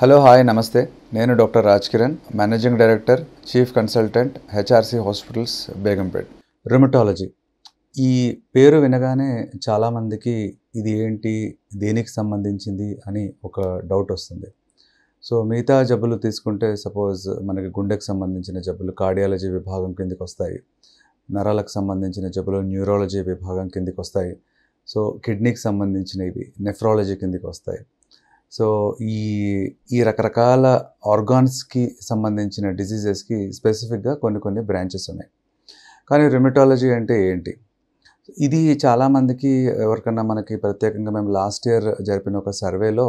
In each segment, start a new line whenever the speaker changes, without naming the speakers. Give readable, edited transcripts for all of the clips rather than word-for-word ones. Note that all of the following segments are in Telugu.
హలో హాయ్ నమస్తే. నేను doctor Raj Kiran, managing director, chief consultant, HRC hospitals, Begumpet. Rheumatology ఈ పేరు వినగానే చాలామందికి ఇది ఏంటి, దేనికి సంబంధించింది అని ఒక డౌట్ వస్తుంది. సో మిగతా జబ్బులు తీసుకుంటే సపోజ్ మనకి గుండెకి సంబంధించిన జబ్బులు కార్డియాలజీ విభాగం కిందికి వస్తాయి, నరాలకు సంబంధించిన జబ్బులు న్యూరాలజీ విభాగం కిందికి వస్తాయి, సో కిడ్నీకి సంబంధించినవి నెఫ్రాలజీ కిందికి వస్తాయి. సో ఈ రకరకాల ఆర్గాన్స్కి సంబంధించిన డిసీజెస్కి స్పెసిఫిక్గా కొన్ని బ్రాంచెస్ ఉన్నాయి. కానీ రుమటాలజీ అంటే ఏంటి? ఇది చాలామందికి ఎవరికన్నా మనకి ప్రత్యేకంగా మేము లాస్ట్ ఇయర్ జరిపిన ఒక సర్వేలో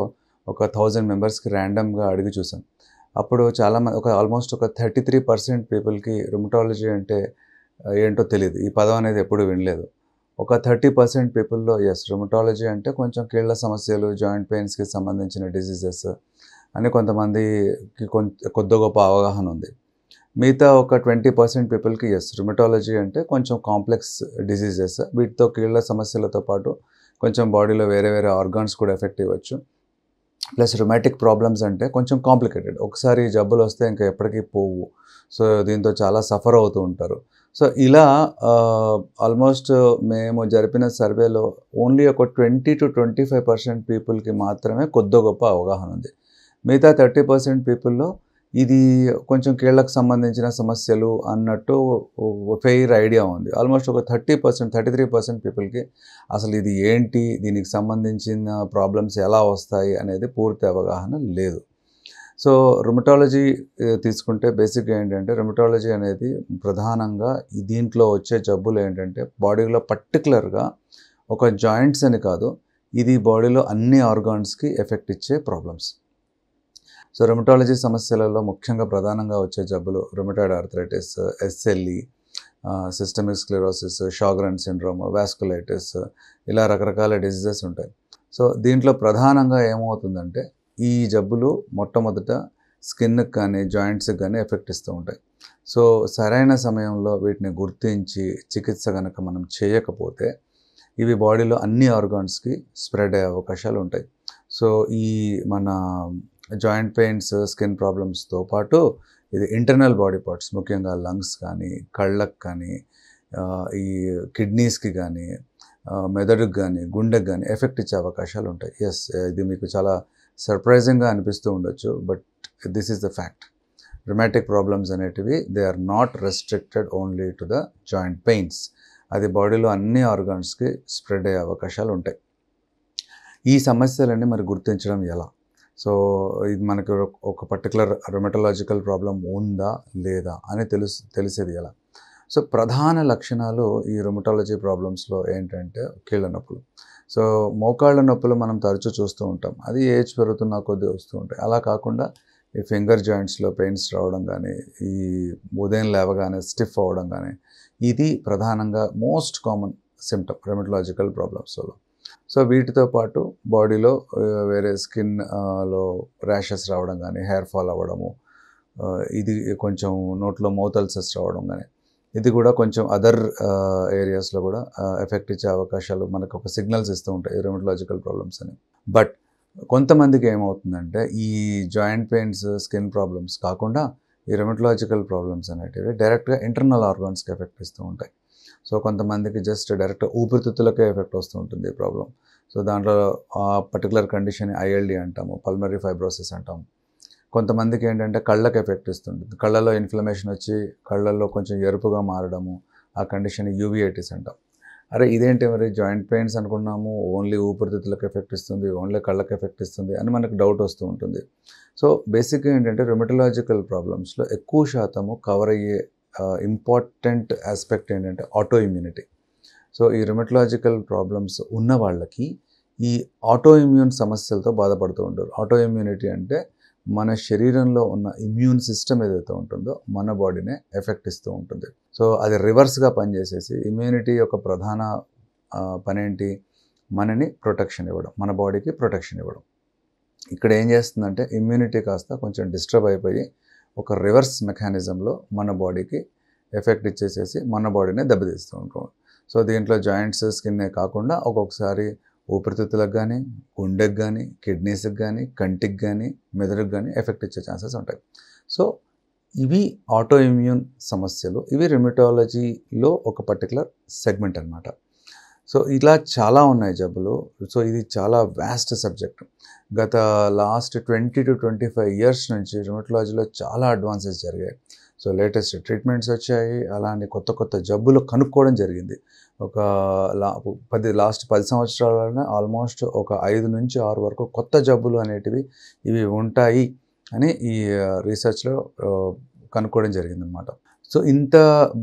ఒక 1000 మెంబర్స్కి ర్యాండమ్గా అడిగి చూసాం. అప్పుడు ఆల్మోస్ట్ ఒక 33% పీపుల్కి రుమటాలజీ అంటే ఏంటో తెలియదు, ఈ పదం అనేది ఎప్పుడు వినలేదు. ఒక 30% పీపుల్లో రుమటాలజీ అంటే కొంచెం కీళ్ళ సమస్యలు, జాయింట్ పెయిన్స్కి సంబంధించిన డిసీజెస్ అని కొంతమందికి కొద్ది గొప్ప అవగాహన ఉంది. మిగతా ఒక 20% పీపుల్కి రుమటాలజీ అంటే కొంచెం కాంప్లెక్స్ డిసీజెస్, వీటితో కీళ్ళ సమస్యలతో పాటు కొంచెం బాడీలో వేరే వేరే ఆర్గాన్స్ కూడా ఎఫెక్ట్ ఇవ్వచ్చు. ప్లస్ రుమాటిక్ ప్రాబ్లమ్స్ అంటే కొంచెం కాంప్లికేటెడ్, ఒకసారి జబ్బులు వస్తే ఇంకా ఎప్పటికీ పోవు. సో దీంతో చాలా సఫర్ అవుతూ ఉంటారు. సో ఇలా ఆల్మోస్ట్ మేము జరిపిన సర్వేలో ఓన్లీ ఒక 20 to 25% పీపుల్కి మాత్రమే కొద్ది గొప్ప అవగాహన ఉంది. మిగతా 30% పీపుల్లో ఇది కొంచెం కీళ్ళకు సంబంధించిన సమస్యలు అన్నట్టు ఫెయిర్ ఐడియా ఉంది. ఆల్మోస్ట్ ఒక 33% పీపుల్కి అసలు ఇది ఏంటి, దీనికి సంబంధించిన ప్రాబ్లమ్స్ ఎలా వస్తాయి అనేది పూర్తి అవగాహన లేదు. సో రుమటాలజీ తీసుకుంటే బేసిక్గా ఏంటంటే, రుమటాలజీ అనేది ప్రధానంగా దీంట్లో వచ్చే జబ్బులు ఏంటంటే బాడీలో పర్టికులర్గా ఒక జాయింట్స్ అని కాదు, ఇది బాడీలో అన్ని ఆర్గాన్స్కి ఎఫెక్ట్ ఇచ్చే ప్రాబ్లమ్స్. సో రుమటాలజీ సమస్యలలో ముఖ్యంగా ప్రధానంగా వచ్చే జబ్బులు rheumatoid arthritis, SLE, systemic sclerosis, Sjogren syndrome, vasculitis, ఇలా రకరకాల డిసీజెస్ ఉంటాయి. సో దీంట్లో ప్రధానంగా ఏమవుతుందంటే ఈ జబ్బులు మొట్టమొదట స్కిన్కి కానీ జాయింట్స్కి కానీ ఎఫెక్ట్ ఇస్తూ ఉంటాయి. సో సరైన సమయంలో వీటిని గుర్తించి చికిత్స కనుక మనం చేయకపోతే ఇవి బాడీలో అన్ని ఆర్గాన్స్కి స్ప్రెడ్ అయ్యే అవకాశాలు ఉంటాయి. సో ఈ మన జాయింట్ పెయిన్స్, స్కిన్ ప్రాబ్లమ్స్తో పాటు ఇది ఇంటర్నల్ బాడీ పార్ట్స్, ముఖ్యంగా లంగ్స్ కానీ, కళ్ళకు కానీ, ఈ కిడ్నీస్కి కానీ, మెదడుకు కానీ, గుండెకు కానీ ఎఫెక్ట్ ఇచ్చే అవకాశాలు ఉంటాయి. ఇది మీకు చాలా సర్ప్రైజింగ్గా అనిపిస్తూ ఉండొచ్చు, but this is the fact. Rheumatic problems అనేటివి they are not restricted only to the joint pains, అది బాడీలో అన్ని ఆర్గాన్స్కి స్ప్రెడ్ అయ్యే అవకాశాలు ఉంటాయి. ఈ సమస్యలన్నీ మరి గుర్తించడం ఎలా? సో ఇది మనకు ఒక పర్టికులర్ రుమటాలజికల్ ప్రాబ్లం ఉందా లేదా అని తెలిసేది ఎలా? సో ప్రధాన లక్షణాలు ఈ రుమటాలజీ ప్రాబ్లమ్స్లో ఏంటంటే కీళ్ళ నొప్పులు. సో మోకాళ్ళ నొప్పులు మనం తరచూ చూస్తూ ఉంటాం, అది ఏజ్ పెరుగుతున్న కొద్దీ వస్తూ ఉంటాయి. అలా కాకుండా ఈ ఫింగర్ జాయింట్స్లో పెయిన్స్ రావడం కానీ, ఈ ఉదయం లేవగానే స్టిఫ్ అవ్వడం కానీ, ఇది ప్రధానంగా మోస్ట్ కామన్ సిమ్టమ్ రుమటాలజికల్ ప్రాబ్లమ్స్లో. సో వీటితో పాటు బాడీలో వేరే స్కిన్లో ర్యాషెస్ రావడం కానీ, హెయిర్ ఫాల్ అవ్వడము, ఇది కొంచెం నోట్లో మౌత్ అల్సర్స్ రావడం కానీ, ఇది కూడా కొంచెం అదర్ ఏరియాస్లో కూడా ఎఫెక్ట్ ఇచ్చే అవకాశాలు మనకు ఒక సిగ్నల్స్ ఇస్తూ ఉంటాయి రుమటాలజికల్ ప్రాబ్లమ్స్ అని. బట్ కొంతమందికి ఏమవుతుందంటే ఈ జాయింట్ పెయిన్స్, స్కిన్ ప్రాబ్లమ్స్ కాకుండా ఈ రుమటాలజికల్ ప్రాబ్లమ్స్ అనేటివి డైరెక్ట్గా ఇంటర్నల్ ఆర్గాన్స్కి ఎఫెక్ట్ ఇస్తూ ఉంటాయి. సో కొంతమందికి జస్ట్ డైరెక్ట్ ఊపిరితిత్తులకే ఎఫెక్ట్ వస్తూ ఉంటుంది ఈ ప్రాబ్లం. సో దాంట్లో ఆ పర్టికులర్ కండిషన్ ఐఎల్డి అంటాము, పల్మనరీ ఫైబ్రోసిస్ అంటాము. కొంతమందికి ఏంటంటే కళ్ళకి ఎఫెక్ట్ ఇస్తుంటుంది, కళ్ళలో ఇన్ఫ్లమేషన్ వచ్చి కళ్ళల్లో కొంచెం ఎరుపుగా మారడము, ఆ కండిషన్ యూవిఐటిస్ అంటాం. అరే ఇదేంటి మరి జాయింట్ పెయిన్స్ అనుకున్నాము, ఓన్లీ ఊపిరితిత్తులకు ఎఫెక్ట్ ఇస్తుంది, ఓన్లీ కళ్ళకి ఎఫెక్ట్ ఇస్తుంది అని మనకు డౌట్ వస్తూ ఉంటుంది. సో బేసిక్గా ఏంటంటే రుమటాలజికల్ ప్రాబ్లమ్స్లో ఎక్కువ శాతము కవర్ అయ్యే ఇంపార్టెంట్ ఆస్పెక్ట్ ఏంటంటే ఆటో ఇమ్యూనిటీ. సో ఈ రుమటాలజికల్ ప్రాబ్లమ్స్ ఉన్న వాళ్ళకి ఈ ఆటో ఇమ్యూన్ సమస్యలతో బాధపడుతూ ఉంటారు. ఆటో ఇమ్యూనిటీ అంటే మన శరీరంలో ఉన్న ఇమ్యూన్ సిస్టమ్ ఏదైతే ఉంటుందో మన బాడీనే ఎఫెక్ట్ ఇస్తూ ఉంటుంది. సో అది రివర్స్గా పనిచేసేసి ఇమ్యూనిటీ యొక్క ప్రధాన పని ఏంటి, మనని ప్రొటెక్షన్ ఇవ్వడం, మన బాడీకి ప్రొటెక్షన్ ఇవ్వడం. ఇక్కడ ఏం చేస్తుందంటే ఇమ్యూనిటీ కాస్త కొంచెం డిస్టర్బ్ అయిపోయి ఒక రివర్స్ మెకానిజంలో మన బాడీకి ఎఫెక్ట్ ఇచ్చేసేసి మన బాడీనే దెబ్బతీస్తూ ఉంటాం. సో దీంట్లో జాయింట్స్, స్కిన్నే కాకుండా ఒక్కొక్కసారి ఊపిరితిత్తులకు కానీ, గుండెకి కానీ, కిడ్నీస్కి కానీ, కంటికి కానీ, మెదడుకి కానీ ఎఫెక్ట్ ఇచ్చే ఛాన్సెస్ ఉంటాయి. సో ఇవి ఆటో ఇమ్యూన్ సమస్యలు. ఇవి రుమటాలజీలో ఒక పర్టికులర్ సెగ్మెంట్ అనమాట. సో ఇలా చాలా ఉన్నాయి జబ్బులు. సో ఇది చాలా వాస్ట్ సబ్జెక్ట్. గత లాస్ట్ 20 to 25 ఇయర్స్ నుంచి రుమటాలజీలో చాలా అడ్వాన్సెస్ జరిగాయి. సో లేటెస్ట్ ట్రీట్మెంట్స్ వచ్చాయి. అలానే కొత్త కొత్త జబ్బులు కనుక్కోవడం జరిగింది. ఒక లాస్ట్ 10 సంవత్సరాలనే ఆల్మోస్ట్ ఒక 5 నుంచి 6 వరకు కొత్త జబ్బులు అనేటివి ఇవి ఉంటాయి అని ఈ రీసెర్చ్లో కనుక్కోవడం జరిగిందనమాట. సో ఇంత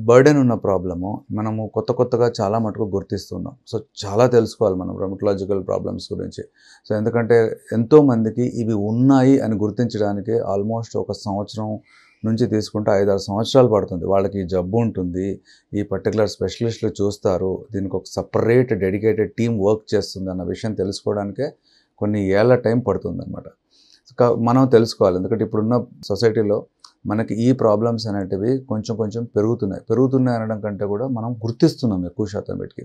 బర్డెన్ ఉన్న ప్రాబ్లము మనము కొత్తగా చాలా మటుకు గుర్తిస్తున్నాం. సో చాలా తెలుసుకోవాలి మనం రుమటాలజికల్ ప్రాబ్లమ్స్ గురించి. సో ఎందుకంటే ఎంతోమందికి ఇవి ఉన్నాయి అని గుర్తించడానికి ఆల్మోస్ట్ ఒక సంవత్సరం నుంచి తీసుకుంటే 5-6 సంవత్సరాలు పడుతుంది. వాళ్ళకి ఈ జబ్బు ఉంటుంది, ఈ పర్టికులర్ స్పెషలిస్టులు చూస్తారు, దీనికి ఒక సపరేట్ డెడికేటెడ్ టీం వర్క్ చేస్తుంది అన్న విషయం తెలుసుకోవడానికే కొన్ని ఏళ్ల టైం పడుతుందన్నమాట. మనం తెలుసుకోవాలి. ఎందుకంటే ఇప్పుడున్న సొసైటీలో మనకి ఈ ప్రాబ్లమ్స్ అనేటివి కొంచెం పెరుగుతున్నాయి అనడం కంటే కూడా మనం గుర్తిస్తున్నాం ఎక్కువ శాతం వీటికి.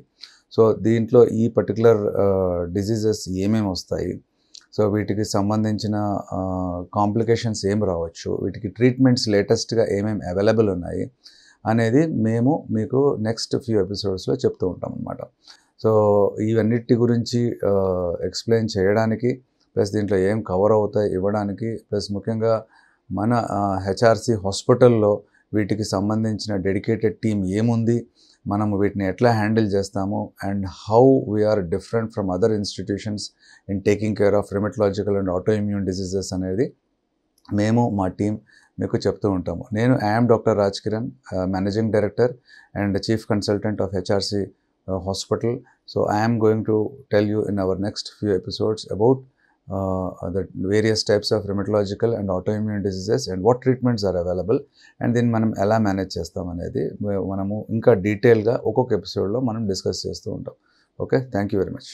సో దీంట్లో ఈ పర్టికులర్ డిసీజెస్ ఏమేమి వస్తాయి, సో వీటికి సంబంధించిన కాంప్లికేషన్స్ ఏం రావచ్చు, వీటికి ట్రీట్మెంట్స్ లేటెస్ట్గా ఏమేమి అవైలబుల్ ఉన్నాయి అనేది మేము మీకు నెక్స్ట్ ఫ్యూ ఎపిసోడ్స్లో చెప్తూ ఉంటాం అన్నమాట. సో ఇవన్నిటి గురించి ఎక్స్ప్లెయిన్ చేయడానికి, ప్లస్ దీంట్లో ఏం కవర్ అవుతాయి ఇవ్వడానికి, ప్లస్ ముఖ్యంగా మన హెచ్ఆర్సి హాస్పిటల్లో వీటికి సంబంధించిన డెడికేటెడ్ టీం ఏముంది, మనము వీటిని ఎట్లా హ్యాండిల్ చేస్తాము, and how we are different from other institutions in taking care of rheumatological and auto immune diseases అనేది మేము మా టీం మీకు చెప్తూ ఉంటాము. నేను I'm doctor Raj Kiran, managing director and chief consultant of HRC hospital. So I'm going to tell you in our next few episodes about the various types of rheumatological and autoimmune diseases and what treatments are available, and then మనం ఎలా మేనేజ్ చేస్తాం అనేది మనము ఇంకా డీటెయిల్గా ఒక్కొక్క ఎపిసోడ్లో మనం డిస్కస్ చేస్తూ ఉంటాం. Okay, thank you very much.